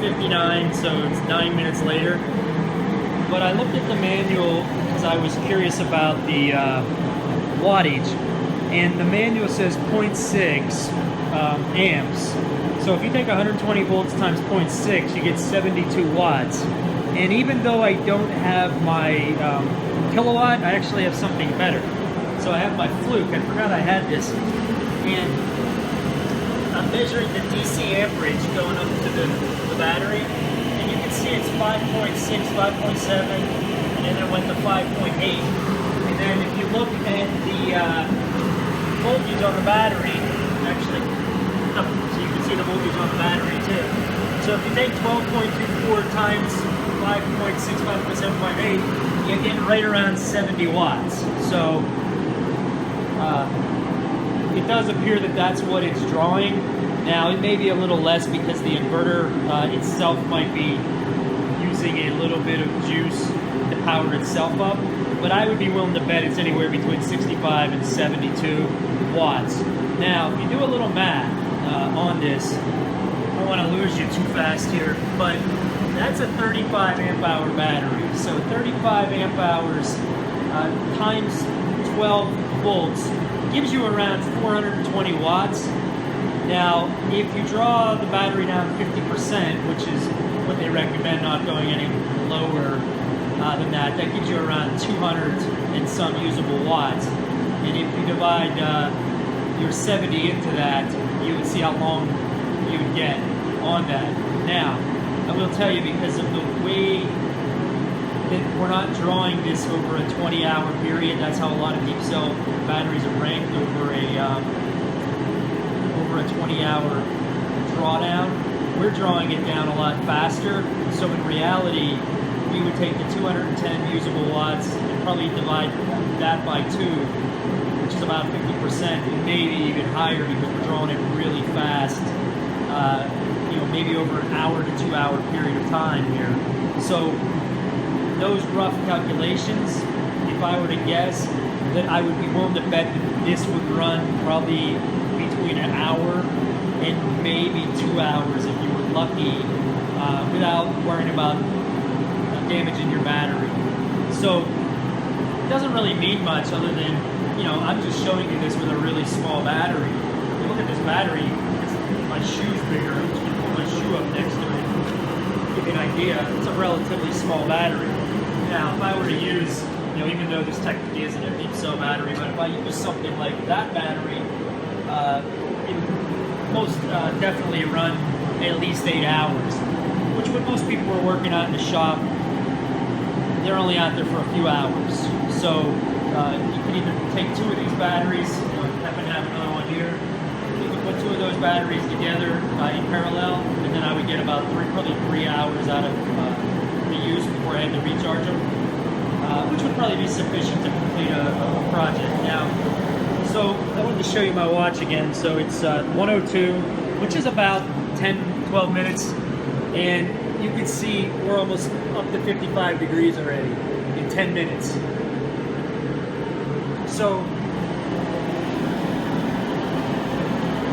4:59, so it's 9 minutes later. But I looked at the manual because I was curious about the wattage, and the manual says 0.6 amps. So if you take 120 volts times 0.6, you get 72 watts. And even though I don't have my kilowatt, I actually have something better. So I have my Fluke. I forgot I had this. And I'm measuring the DC amperage going up to the battery. And you can see it's 5.6, 5.7, and then it went to 5.8. And then if you look at the voltage on the battery, actually, so you can see the voltage on the battery too. So if you take 12.24 times 5.6, 5.7, 5.8, you get right around 70 watts. So it does appear that that's what it's drawing. Now it may be a little less because the inverter itself might be using a little bit of juice to power itself up, but I would be willing to bet it's anywhere between 65 and 72 watts. Now, if you do a little math on this, I don't want to lose you too fast here, but that's a 35 amp hour battery. So 35 amp hours times 12 volts gives you around 420 watts. Now, if you draw the battery down 50%, which is what they recommend, not going any lower than that, that gives you around 200 and some usable watts. And if you divide your 70 into that, you would see how long you would get on that. Now, I will tell you, because of the way that we're not drawing this over a 20-hour period, that's how a lot of deep cell batteries are ranked over a 20-hour drawdown. We're drawing it down a lot faster. So in reality, we would take the 210 usable watts and probably divide that by 2, which is about 50%, and maybe even higher because we're drawing it really fast. Maybe over an hour to 2 hour period of time here. So those rough calculations, if I were to guess, that I would be willing to bet that this would run probably between an hour and maybe 2 hours if you were lucky, without worrying about damaging your battery. So it doesn't really mean much other than, I'm just showing you this with a really small battery. If you look at this battery, my shoe's bigger. I'm just going to put my shoe up next to it. Give you an idea, it's a relatively small battery. Now, if I were to use, even though this technically isn't a deep cell battery, but if I use something like that battery, it would most definitely run at least 8 hours, which when most people are working out in the shop, they're only out there for a few hours. So you can either take 2 of these batteries, happen to have another one here. You can put 2 of those batteries together in parallel, and then I would get about probably 3 hours out of the use before I had to recharge them, which would probably be sufficient to complete a project. Now, so I wanted to show you my watch again. So it's 1:02, which is about 10-12 minutes, and you can see we're almost up to 55 degrees already in 10 minutes. So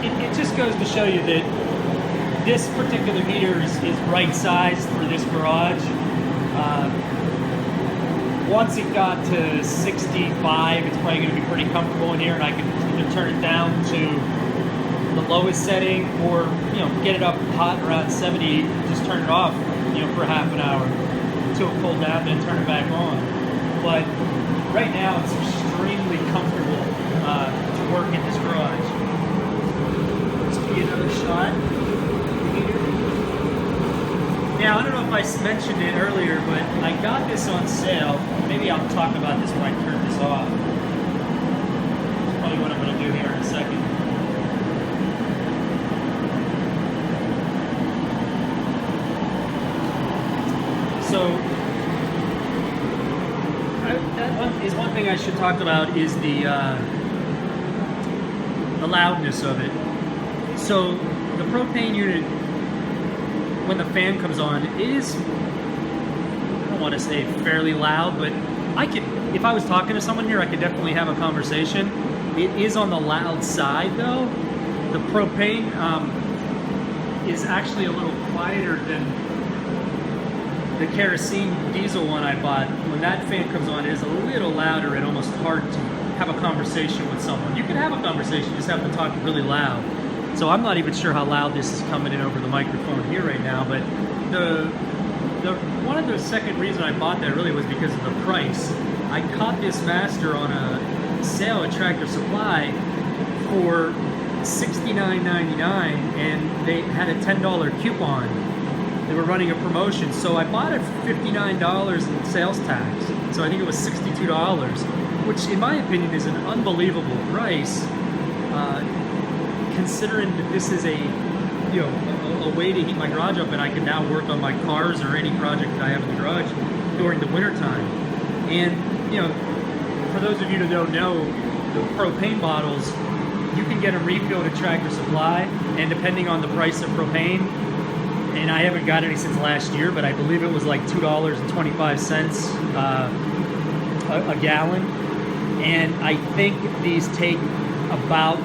it just goes to show you that this particular heater is right sized for this garage. Once it got to 65, it's probably going to be pretty comfortable in here, and I can either turn it down to the lowest setting, or get it up hot around 70, just turn it off, for half an hour until it cooled down, then turn it back on. But right now, it's extremely comfortable to work in this garage. Let's give you another shot. Now, I don't know if I mentioned it earlier, but I got this on sale. Maybe I'll talk about this when I turn this off. That's probably what I'm going to do here in a second. So, one thing I should talk about is the loudness of it. So, the propane unit, when the fan comes on, it is, I don't want to say fairly loud, but if I was talking to someone here, I could definitely have a conversation. It is on the loud side though. The propane, is actually a little quieter than the kerosene diesel one I bought. When that fan comes on, it is a little louder and almost hard to have a conversation with someone. You can have a conversation, you just have to talk really loud. So I'm not even sure how loud this is coming in over the microphone here right now, but one of the second reason I bought that really was because of the price. I caught this master on a sale at Tractor Supply for $69.99, and they had a $10 coupon. They were running a promotion, so I bought it for $59 in sales tax. So I think it was $62, which in my opinion is an unbelievable price, considering that this is a way to heat my garage up, and I can now work on my cars or any project that I have in the garage during the winter time. And for those of you that don't know, the propane bottles, you can get a refill at Tractor Supply, and depending on the price of propane, and I haven't got any since last year, but I believe it was like $2.25 a gallon. And I think these take about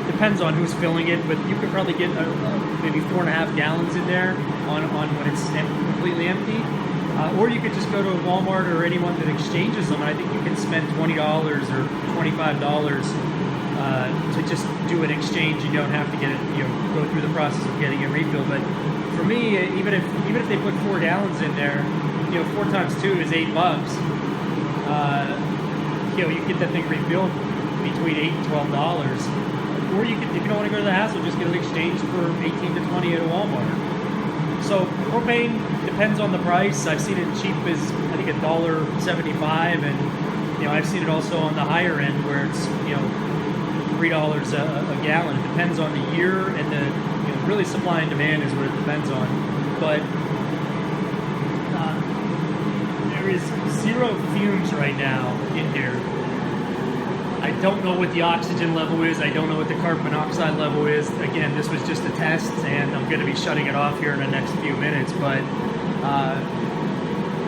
depends on who's filling it, but you could probably get maybe 4.5 gallons in there on when it's completely empty. Or you could just go to a Walmart or anyone that exchanges them, and I think you can spend $20 or $25 to just do an exchange. You don't have to get it, go through the process of getting it refilled. But for me, even if they put 4 gallons in there, 4 times 2 is $8. You get that thing refilled between $8 and $12. Or you could, if you don't want to go to the hassle, just get it exchanged for 18 to 20 at a Walmart. So propane depends on the price. I've seen it cheap as I think $1.75, and I've seen it also on the higher end where it's $3 a gallon. It depends on the year, and the really supply and demand is what it depends on. But there is 0 fumes right now in here. I don't know what the oxygen level is. I don't know what the carbon monoxide level is. Again, this was just a test, and I'm going to be shutting it off here in the next few minutes. But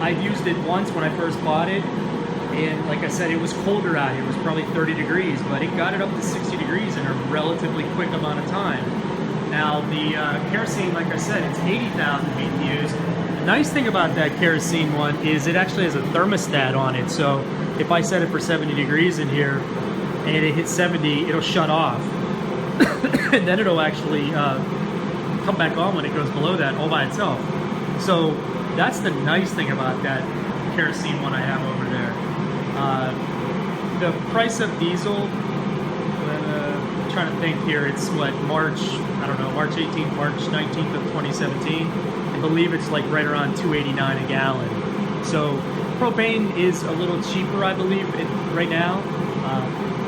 I've used it once when I first bought it, and like I said, it was colder out here. It was probably 30 degrees, but it got it up to 60 degrees in a relatively quick amount of time. Now, the kerosene, like I said, it's 80,000 BTUs. The nice thing about that kerosene one is it actually has a thermostat on it. So if I set it for 70 degrees in here and it hits 70, it'll shut off. And then it'll actually come back on when it goes below that all by itself. So that's the nice thing about that kerosene one I have over there. The price of diesel, I'm trying to think here, it's what, March 18th, March 19th of 2017. I believe it's like right around $2.89 a gallon. So propane is a little cheaper, I believe, right now.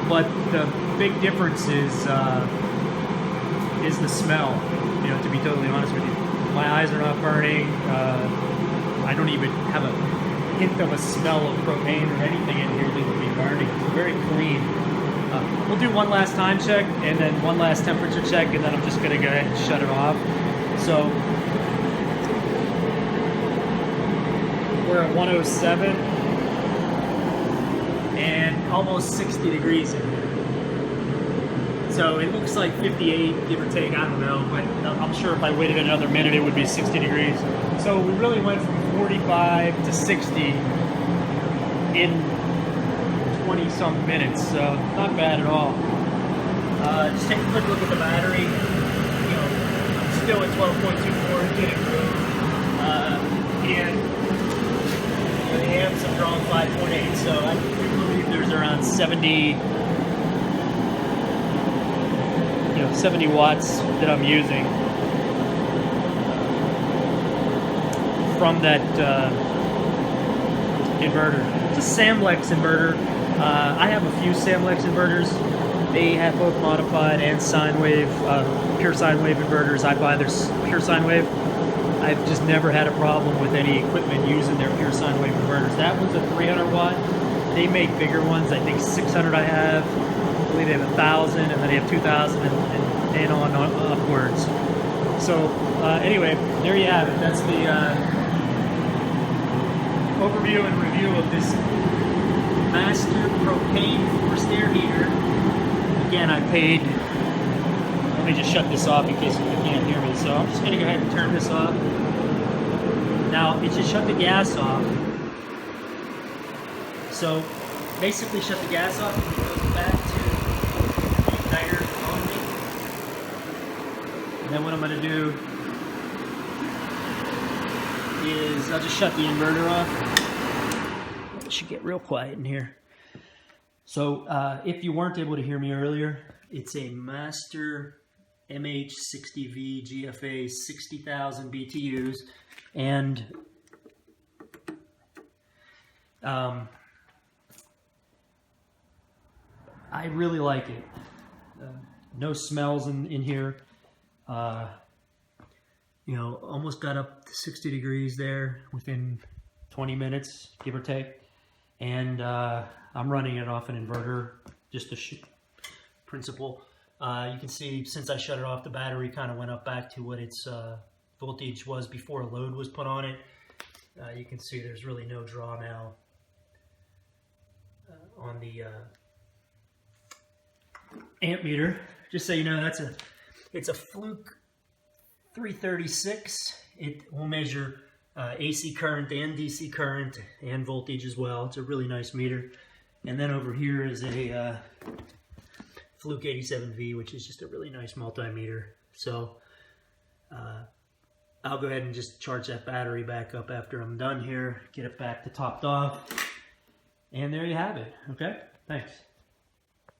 But the big difference is the smell. To be totally honest with you, my eyes are not burning. I don't even have a hint of a smell of propane or anything in here that would be burning. It's very clean. We'll do one last time check and then one last temperature check, and then I'm just going to go ahead and shut it off. So we're at 107 and almost 60 degrees in here. So it looks like 58, give or take, I don't know, but I'm sure if I waited another minute it would be 60 degrees. So we really went from 45 to 60 in 20-some minutes, so not bad at all. Just take a quick look at the battery. I'm still at 12.24, getting through. And the amps have drawn 5.8, so I believe there's around 70 watts that I'm using from that inverter. It's a Samlex inverter. I have a few Samlex inverters. They have both modified and sine wave, pure sine wave inverters. I buy their pure sine wave. I've just never had a problem with any equipment using their pure sine wave inverters. That one's a 300 watt. They make bigger ones. I think 600 I have. I believe they have 1,000, and then they have 2,000 and on upwards. So anyway, there you have it. That's the overview and review of this Master Propane forced air heater. Again, I paid Let me just shut this off in case you can't hear me. So I'm just going to go ahead and turn this off. Now, it should shut the gas off. So basically shut the gas off and it goes back to the igniter only. And then what I'm going to do is I'll just shut the inverter off. It should get real quiet in here. So if you weren't able to hear me earlier, it's a Master MH60V GFA 60,000 BTUs, and I really like it. No smells in here. You know, almost got up to 60 degrees there within 20 minutes, give or take. And I'm running it off an inverter, just a principle. You can see since I shut it off, the battery kind of went up back to what its voltage was before a load was put on it. You can see there's really no draw now on the amp meter. Just so you know, it's a Fluke 336. It will measure AC current and DC current and voltage as well. It's a really nice meter. And then over here is a Fluke 87V, which is just a really nice multimeter. So I'll go ahead and just charge that battery back up after I'm done here, get it back to topped off, and there you have it. Okay, thanks.